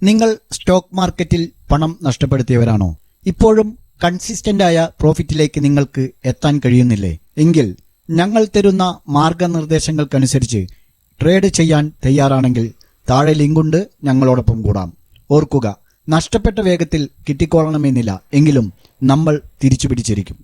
നിങ്ങൾ സ്റ്റോക്ക് മാർക്കറ്റിൽ പണം നഷ്ടപ്പെടുത്തിയവരാണോ? ഇപ്പോഴും കൺസിസ്റ്റന്റായ പ്രോഫിറ്റിലേക്ക് നിങ്ങൾക്ക് എത്താൻ കഴിയുന്നില്ലേ? എങ്കിൽ ഞങ്ങൾ തരുന്ന മാർഗനിർദ്ദേശങ്ങൾക്കനുസരിച്ച് ട്രേഡ് ചെയ്യാൻ തയ്യാറാണെങ്കിൽ താഴെ ലിങ്കുണ്ട്, ഞങ്ങളോടൊപ്പം കൂടാം. ഓർക്കുക, നഷ്ടപ്പെട്ട വേഗത്തിൽ കിട്ടിക്കൊള്ളണമെന്നില്ല, എങ്കിലും നമ്മൾ തിരിച്ചു പിടിച്ചിരിക്കും.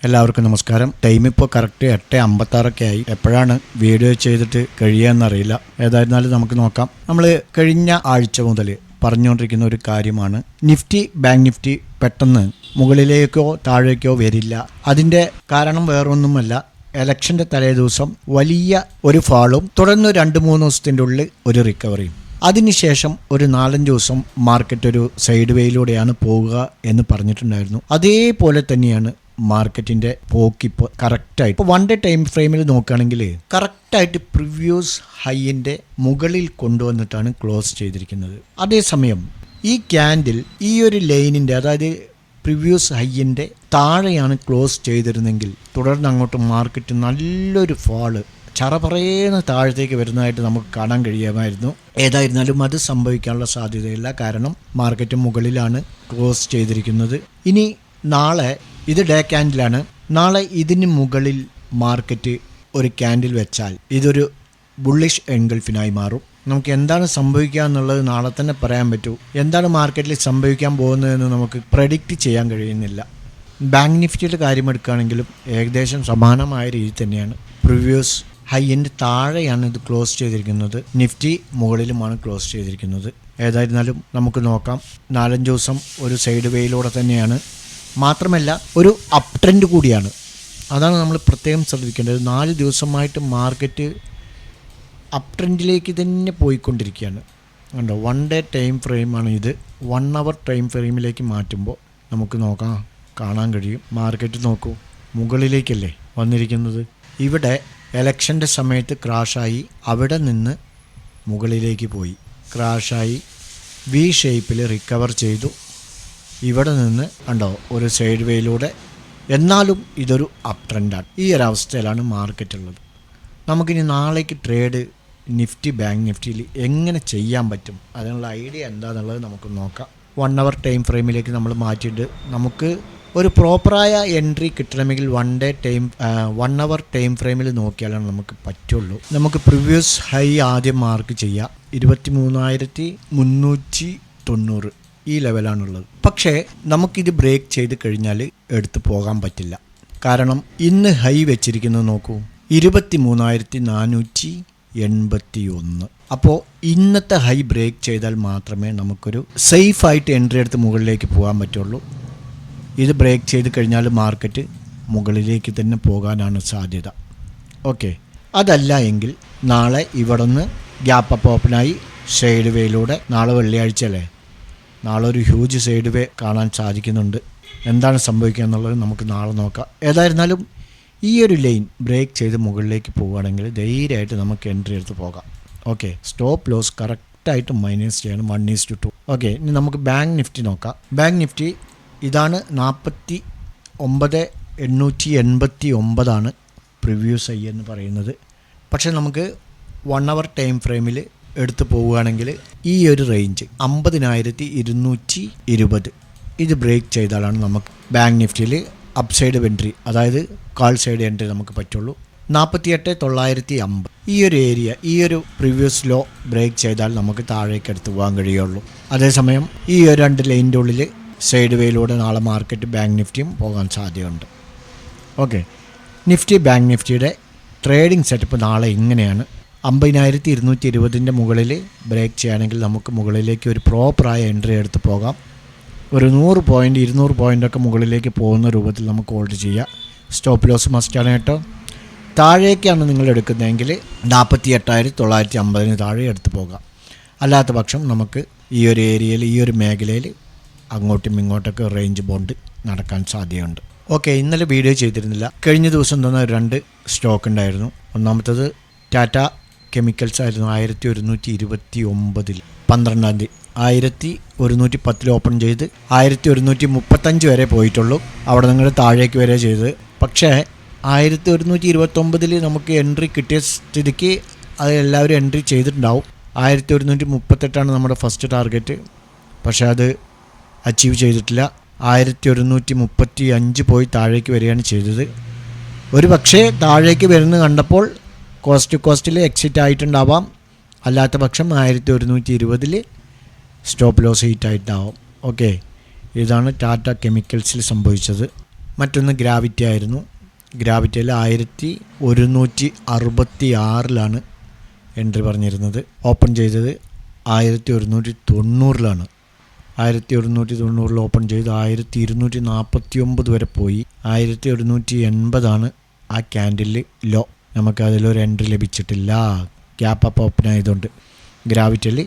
എല്ലാവർക്കും നമസ്കാരം. ടൈം ഇപ്പോൾ കറക്റ്റ് 8:56 ആയി. എപ്പോഴാണ് വീഡിയോ ചെയ്തിട്ട് കഴിയുകയെന്നറിയില്ല. ഏതായിരുന്നാലും നമുക്ക് നോക്കാം. നമ്മൾ കഴിഞ്ഞ ആഴ്ച മുതൽ പറഞ്ഞുകൊണ്ടിരിക്കുന്ന ഒരു കാര്യമാണ്, നിഫ്റ്റി ബാങ്ക് നിഫ്റ്റി പെട്ടെന്ന് മുകളിലേക്കോ താഴേക്കോ വരില്ല. അതിൻ്റെ കാരണം വേറൊന്നുമല്ല, ഇലക്ഷൻ്റെ തലേ ദിവസം വലിയ ഒരു ഫാളും തുടർന്ന് 2-3 ദിവസത്തിൻ്റെ ഉള്ളിൽ ഒരു റിക്കവറിയും, അതിനുശേഷം ഒരു 4-5 ദിവസം മാർക്കറ്റ് ഒരു സൈഡ് വേയിലൂടെയാണ് പോവുക എന്ന് പറഞ്ഞിട്ടുണ്ടായിരുന്നു. അതേപോലെ തന്നെയാണ് മാർക്കറ്റിന്റെ പോക്കിപ്പോൾ കറക്റ്റായിട്ട്. ഇപ്പോൾ 1 ഡേ ടൈം ഫ്രെയിമിൽ നോക്കുകയാണെങ്കിൽ കറക്റ്റായിട്ട് പ്രിവ്യൂസ് ഹൈൻ്റെ മുകളിൽ കൊണ്ടുവന്നിട്ടാണ് ക്ലോസ് ചെയ്തിരിക്കുന്നത്. അതേസമയം ഈ ക്യാൻഡിൽ ഈ ഒരു ലൈനിൻ്റെ, അതായത് പ്രിവ്യൂസ് ഹൈൻ്റെ താഴെയാണ് ക്ലോസ് ചെയ്തിരുന്നെങ്കിൽ തുടർന്ന് അങ്ങോട്ട് മാർക്കറ്റ് നല്ലൊരു ഫാള് ചറപറയുന്ന താഴത്തേക്ക് വരുന്നതായിട്ട് നമുക്ക് കാണാൻ കഴിയുമായിരുന്നു. ഏതായിരുന്നാലും അത് സംഭവിക്കാനുള്ള സാധ്യതയില്ല, കാരണം മാർക്കറ്റ് മുകളിലാണ് ക്ലോസ് ചെയ്തിരിക്കുന്നത്. ഇനി നാളെ ഇത് ഡേ ക്യാൻഡിലാണ്. നാളെ ഇതിന് മുകളിൽ മാർക്കറ്റ് ഒരു ക്യാൻഡിൽ വെച്ചാൽ ഇതൊരു ബുള്ളിഷ് എൻഗൾഫിനായി മാറും. നമുക്ക് എന്താണ് സംഭവിക്കുക എന്നുള്ളത് നാളെ തന്നെ പറയാൻ പറ്റൂ. എന്താണ് മാർക്കറ്റിൽ സംഭവിക്കാൻ പോകുന്നതെന്ന് നമുക്ക് പ്രെഡിക്റ്റ് ചെയ്യാൻ കഴിയുന്നില്ല. ബാങ്ക് നിഫ്റ്റിയുടെ കാര്യം എടുക്കുകയാണെങ്കിലും ഏകദേശം സമാനമായ രീതി തന്നെയാണ്. പ്രിവ്യൂസ് ഹൈൻ്റെ താഴെയാണ് ഇത് ക്ലോസ് ചെയ്തിരിക്കുന്നത്, നിഫ്റ്റി മുകളിലുമാണ് ക്ലോസ് ചെയ്തിരിക്കുന്നത്. ഏതായിരുന്നാലും നമുക്ക് നോക്കാം. 4-5 ദിവസം ഒരു സൈഡ് വേയിലൂടെ തന്നെയാണ്, മാത്രമല്ല ഒരു അപ് ട്രെൻഡ് കൂടിയാണ്. അതാണ് നമ്മൾ പ്രത്യേകം ശ്രദ്ധിക്കേണ്ടത്. 4 ദിവസമായിട്ട് മാർക്കറ്റ് അപ് ട്രെൻഡിലേക്ക് തന്നെ പോയിക്കൊണ്ടിരിക്കുകയാണ്. കണ്ടോ, 1 ഡേ ടൈം ഫ്രെയിമാണ് ഇത്. 1 അവർ ടൈം ഫ്രെയിമിലേക്ക് മാറ്റുമ്പോൾ നമുക്ക് കാണാൻ കഴിയും. മാർക്കറ്റ് നോക്കൂ, മുകളിലേക്കല്ലേ വന്നിരിക്കുന്നത്. ഇവിടെ ഇലക്ഷൻ്റെ സമയത്ത് ക്രാഷായി, അവിടെ നിന്ന് മുകളിലേക്ക് പോയി, ക്രാഷായി വി ഷേപ്പിൽ റിക്കവർ ചെയ്തു, ഇവിടെ നിന്ന് കണ്ടോ ഒരു സൈഡ് വേയിലൂടെ. എന്നാലും ഇതൊരു അപ് ട്രെൻഡാണ്. ഈ ഒരവസ്ഥയിലാണ് മാർക്കറ്റ് ഉള്ളത്. നമുക്കിനി നാളേക്ക് ട്രേഡ് നിഫ്റ്റി ബാങ്ക് നിഫ്റ്റിയിൽ എങ്ങനെ ചെയ്യാൻ പറ്റും, അതിനുള്ള ഐഡിയ എന്താണെന്നുള്ളത് നമുക്ക് നോക്കാം. 1 അവർ ടൈം ഫ്രെയിമിലേക്ക് നമ്മൾ മാറ്റിയിട്ട് നമുക്ക് ഒരു പ്രോപ്പറായ എൻട്രി കിട്ടണമെങ്കിൽ 1 അവർ ടൈം ഫ്രെയിമിൽ നോക്കിയാലാണ് നമുക്ക് പറ്റുള്ളൂ. നമുക്ക് പ്രിവ്യൂസ് ഹൈ ആദ്യം മാർക്ക് ചെയ്യാം. 23,390 ഈ ലെവലാണുള്ളത്. പക്ഷേ നമുക്കിത് ബ്രേക്ക് ചെയ്ത് കഴിഞ്ഞാൽ എടുത്തു പോകാൻ പറ്റില്ല. കാരണം ഇന്ന് ഹൈ വെച്ചിരിക്കുന്നത് നോക്കൂ, 23,481. അപ്പോൾ ഇന്നത്തെ ഹൈ ബ്രേക്ക് ചെയ്താൽ മാത്രമേ നമുക്കൊരു സേഫായിട്ട് എൻട്രി എടുത്ത് മുകളിലേക്ക് പോകാൻ പറ്റുള്ളൂ. ഇത് ബ്രേക്ക് ചെയ്ത് കഴിഞ്ഞാൽ മാർക്കറ്റ് മുകളിലേക്ക് തന്നെ പോകാനാണ് സാധ്യത. ഓക്കെ, അതല്ല എങ്കിൽ നാളെ ഇവിടെ നിന്ന് ഗ്യാപ്പ് അപ്പ് ഓപ്പണായി സൈഡ് വേയിലൂടെ, നാളെ വെള്ളിയാഴ്ച അല്ലേ, നാളെ ഒരു ഹ്യൂജ് സൈഡ് വേ കാണാൻ സാധിക്കുന്നുണ്ട്. എന്താണ് സംഭവിക്കുക എന്നുള്ളത് നമുക്ക് നാളെ നോക്കാം. ഏതായിരുന്നാലും ഈ ഒരു ലൈൻ ബ്രേക്ക് ചെയ്ത് മുകളിലേക്ക് പോവുകയാണെങ്കിൽ ധൈര്യമായിട്ട് നമുക്ക് എൻട്രി എടുത്ത് പോകാം. ഓക്കെ, സ്റ്റോപ്പ് ലോസ് കറക്റ്റായിട്ട് മൈനസ് ചെയ്യണം 1:2. ഓക്കെ, ഇനി നമുക്ക് ബാങ്ക് നിഫ്റ്റി നോക്കാം. ബാങ്ക് നിഫ്റ്റി ഇതാണ് 49,889 പ്രിവ്യൂസ് ഹൈ എന്ന് പറയുന്നത്. പക്ഷേ നമുക്ക് 1 അവർ ടൈം ഫ്രെയിമിൽ എടുത്ത് പോവുകയാണെങ്കിൽ ഈ ഒരു റേഞ്ച് 50,220 ഇത് ബ്രേക്ക് ചെയ്താലാണ് നമുക്ക് ബാങ്ക് നിഫ്റ്റിയിൽ അപ്പ് സൈഡ് എൻട്രി, അതായത് കാൾ സൈഡ് എൻട്രി നമുക്ക് പറ്റുള്ളൂ. 48,950 ഈ ഒരു ഏരിയ, ഈ ഒരു പ്രീവിയസ് ലോ ബ്രേക്ക് ചെയ്താൽ നമുക്ക് താഴേക്ക് എടുത്ത് പോകാൻ കഴിയുള്ളൂ. അതേസമയം ഈ ഒരു 2 ലൈനിൻ്റെ ഉള്ളിൽ സൈഡ് വേയിലൂടെ നാളെ മാർക്കറ്റ് ബാങ്ക് നിഫ്റ്റിയും പോകാൻ സാധ്യതയുണ്ട്. ഓക്കെ, നിഫ്റ്റി ബാങ്ക് നിഫ്റ്റിയുടെ ട്രേഡിംഗ് സെറ്റപ്പ് നാളെ ഇങ്ങനെയാണ്. 50,220 മുകളിൽ ബ്രേക്ക് ചെയ്യുകയാണെങ്കിൽ നമുക്ക് മുകളിലേക്ക് ഒരു പ്രോപ്പറായ എൻട്രി എടുത്ത് പോകാം. ഒരു 100 പോയിൻ്റ് 200 പോയിൻ്റൊക്കെ മുകളിലേക്ക് പോകുന്ന രൂപത്തിൽ നമുക്ക് ഹോൾഡ് ചെയ്യാം. സ്റ്റോപ്പ് ലോസ് മസ്റ്റാണ് കേട്ടോ. താഴേക്കാണ് നിങ്ങൾ എടുക്കുന്നതെങ്കിൽ 48,950 താഴെ എടുത്ത് പോകാം. അല്ലാത്ത പക്ഷം നമുക്ക് ഈ ഒരു ഏരിയയിൽ, ഈ ഒരു മേഖലയിൽ അങ്ങോട്ടും ഇങ്ങോട്ടൊക്കെ റേഞ്ച് ബോണ്ട് നടക്കാൻ സാധ്യതയുണ്ട്. ഓക്കെ, ഇന്നലെ വീഡിയോ ചെയ്തിരുന്നില്ല. കഴിഞ്ഞ ദിവസം തന്ന 2 സ്റ്റോക്ക് ഉണ്ടായിരുന്നു. ഒന്നാമത്തത് ടാറ്റ കെമിക്കൽസ് ആയിരുന്നു. 1129 12-ാം തീയതി 1110 ഓപ്പൺ ചെയ്ത് 1135 വരെ പോയിട്ടുള്ളൂ. അവിടെ നിങ്ങൾ താഴേക്ക് വരെ ചെയ്ത്. പക്ഷേ 1129 നമുക്ക് എൻട്രി കിട്ടിയ സ്ഥിതിക്ക് അത് എല്ലാവരും എൻട്രി ചെയ്തിട്ടുണ്ടാവും. 1138 നമ്മുടെ ഫസ്റ്റ് ടാർഗറ്റ്. പക്ഷേ അത് അച്ചീവ് ചെയ്തിട്ടില്ല. 1135 പോയി താഴേക്ക് വരികയാണ് ചെയ്തത്. ഒരു പക്ഷേ താഴേക്ക് വരുന്നത് കണ്ടപ്പോൾ കോസ്റ്റിൽ എക്സിറ്റ് ആയിട്ടുണ്ടാവാം. അല്ലാത്ത പക്ഷം 1120 സ്റ്റോപ്പ് ലോസ് ഹിറ്റ് ആയിട്ടുണ്ടാവും. ഓക്കെ, ഇതാണ് ടാറ്റ കെമിക്കൽസിൽ സംഭവിച്ചത്. മറ്റൊന്ന് ഗ്രാവിറ്റി ആയിരുന്നു. ഗ്രാവിറ്റിയിൽ 1166 എൻട്രി പറഞ്ഞിരുന്നത്. ഓപ്പൺ ചെയ്തത് 1190. 1190 ഓപ്പൺ ചെയ്ത് 1249 വരെ പോയി. 1180 ആ ക്യാൻഡിൽ ലോ. നമുക്കതിലൊരു എൻട്രി ലഭിച്ചിട്ടില്ല. ഗ്യാപ്പ് അപ്പ് ഓപ്പൺ ആയതുകൊണ്ട് ഗ്രാവിറ്റിയിൽ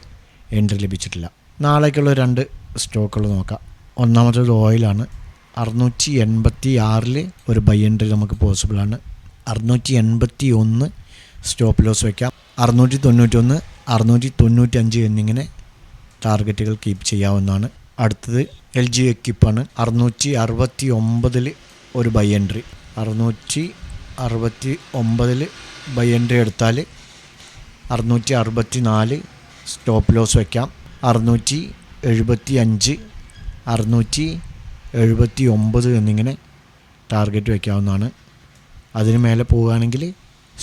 എൻട്രി ലഭിച്ചിട്ടില്ല. നാളേക്കുള്ള 2 സ്റ്റോക്കുകൾ നോക്കാം. ഒന്നാമത്തേത് ഓയിലാണ്. 686 ഒരു ബൈ എൻട്രി നമുക്ക് പോസിബിളാണ്. 681 സ്റ്റോപ്പ് ലോസ് വയ്ക്കാം. 691, 695 എന്നിങ്ങനെ ടാർഗറ്റുകൾ കീപ്പ് ചെയ്യാവുന്നതാണ്. അടുത്തത് LG എക്യുപ്പാണ്. 669 ഒരു ബൈ എൻട്രി. 669 ബൈ എൻട്രി എടുത്താൽ 664 സ്റ്റോപ്പ് ലോസ് വയ്ക്കാം. 675, 679 എന്നിങ്ങനെ ടാർഗറ്റ് വയ്ക്കാവുന്നതാണ്. അതിന് മേലെ പോവുകയാണെങ്കിൽ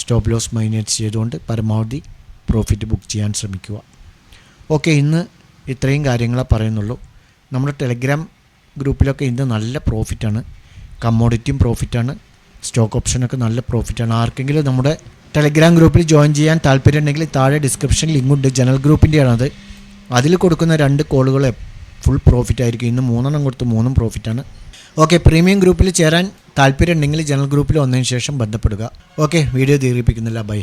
സ്റ്റോപ്പ് ലോസ് മൈനസ് ചെയ്തുകൊണ്ട് പരമാവധി പ്രോഫിറ്റ് ബുക്ക് ചെയ്യാൻ ശ്രമിക്കുക. ഓക്കെ, ഇന്ന് ഇത്രയും കാര്യങ്ങളെ പറയുന്നുള്ളൂ. നമ്മുടെ ടെലഗ്രാം ഗ്രൂപ്പിലൊക്കെ ഇന്ന് നല്ല പ്രോഫിറ്റാണ്. കമ്മോഡിറ്റിയും പ്രോഫിറ്റാണ്. സ്റ്റോക്ക് ഓപ്ഷനൊക്കെ നല്ല പ്രോഫിറ്റാണ്. ആർക്കെങ്കിലും നമ്മുടെ ടെലഗ്രാം ഗ്രൂപ്പിൽ ജോയിൻ ചെയ്യാൻ താല്പര്യം ഉണ്ടെങ്കിൽ താഴെ ഡിസ്ക്രിപ്ഷൻ ലിങ്കുണ്ട്. ജനറൽ ഗ്രൂപ്പിൻ്റെയാണത്. അതിൽ കൊടുക്കുന്ന 2 കോളുകൾ ഫുൾ പ്രോഫിറ്റ് ആയിരിക്കും. ഇന്ന് 3 കൊടുത്ത് 3 പ്രോഫിറ്റാണ്. ഓക്കെ, പ്രീമിയം ഗ്രൂപ്പിൽ ചേരാൻ താല്പര്യം ഉണ്ടെങ്കിൽ ജനറൽ ഗ്രൂപ്പിൽ വന്നതിന് ശേഷം ബന്ധപ്പെടുക. ഓക്കെ, വീഡിയോ ദീർഘിപ്പിക്കുന്നില്ല. ബൈ.